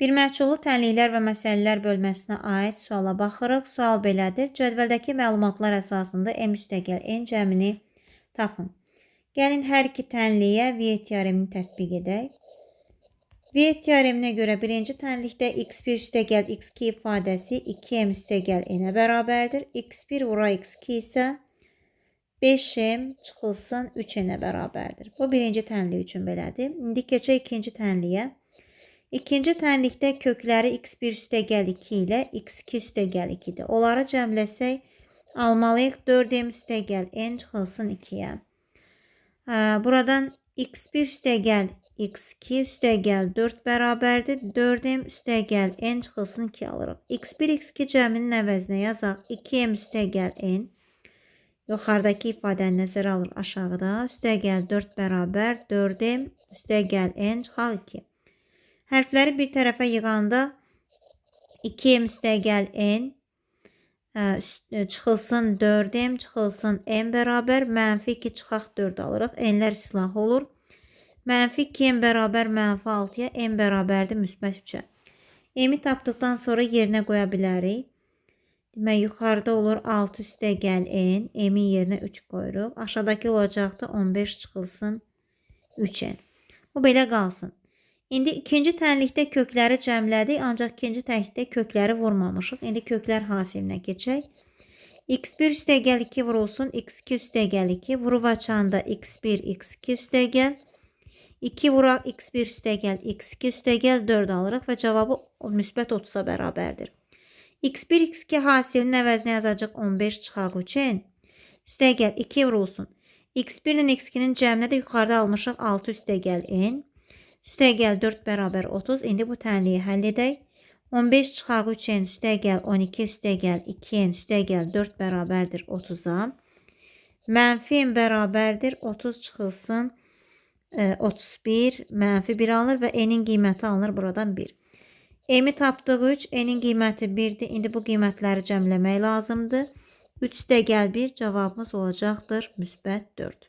Bir məhsullu tənliklər və məsələlər bölməsinə aid suala baxırıq. Sual belədir. Cədvəldəki məlumatlar əsasında M üstəgəl N cəmini tapın. Gəlin hər iki tənliyə V teoremini tətbiq edək. V teoreminə görə birinci tənlikdə x1 üstəgəl x2 ifadəsi 2M üstəgəl N-ə bərabərdir. x1 vura x2 isə 5M çıxılsın 3N-ə bərabərdir. Bu birinci tənlik üçün belədir. İndi keçək ikinci tənliyə. İkinci tənlikdə kökləri x1 üstəgəl 2 ilə x2 üstəgəl 2-dir. Onları cəmləsək, almalıyıq 4M üstəgəl N çıxılsın 2-yə. Buradan x1 üstəgəl x2 üstəgəl 4 bərabərdir. 4M üstəgəl N çıxılsın 2 alırıq. x1, x2 cəminin əvəzinə yazaq. 2M üstəgəl N. Yuxarıdakı ifadəni nəzərə alır aşağıda. Üstəgəl 4 bərabər 4M üstəgəl N çıxal 2. Hərfləri bir tərəfə yığanda 2M üstəgəl N çıxılsın 4M çıxılsın M bərabər mənfi 2 çıxaq 4 alırıq. N'lər islah olur. Mənfi 2M bərabər mənfi 6-ya M bərabərdir müsbət 3-ə. M'i tapdıqdan sonra yerinə qoya bilərik. Demək, yuxarıda olur 6 üstəgəl N. M'in yerinə 3 qoyuruq. Aşağıdakı olacaqda 15 çıxılsın 3N. Bu belə qalsın. İndi ikinci tənlikdə kökləri cəmlədik, ancaq ikinci tənlikdə kökləri vurmamışıq. İndi köklər hasilinə keçək. x1 üstəgəl 2 vurulsun, x2 üstəgəl 2. Vurub açanda x1, x2 üstəgəl. 2 vuraq x1 üstəgəl, x2 üstəgəl 4 alırıq və cavabı müsbət 30-a bərabərdir. x1, x2 hasilinin əvəzinə yazacaq 15 çıxaq 3N. Üstəgəl 2 vurulsun. x1 ilə x2-nin cəminə də yuxarıda almışıq 6 üstəgəl N. Üstəgəl 4 bərabər 30. İndi bu tənliyi həll edək. 15 çıxaq 3N üstəgəl 12 üstəgəl 2N üstəgəl 4 bərabərdir 30-a. Mənfi N bərabərdir 30 çıxılsın 31. Mənfi 1 alınır və N'in qiyməti alınır buradan 1. M'i tapdıq 3. N'in qiyməti 1-dir. İndi bu qiymətləri cəmləmək lazımdır. 3 üstəgəl 1 cavabımız olacaqdır müsbət 4.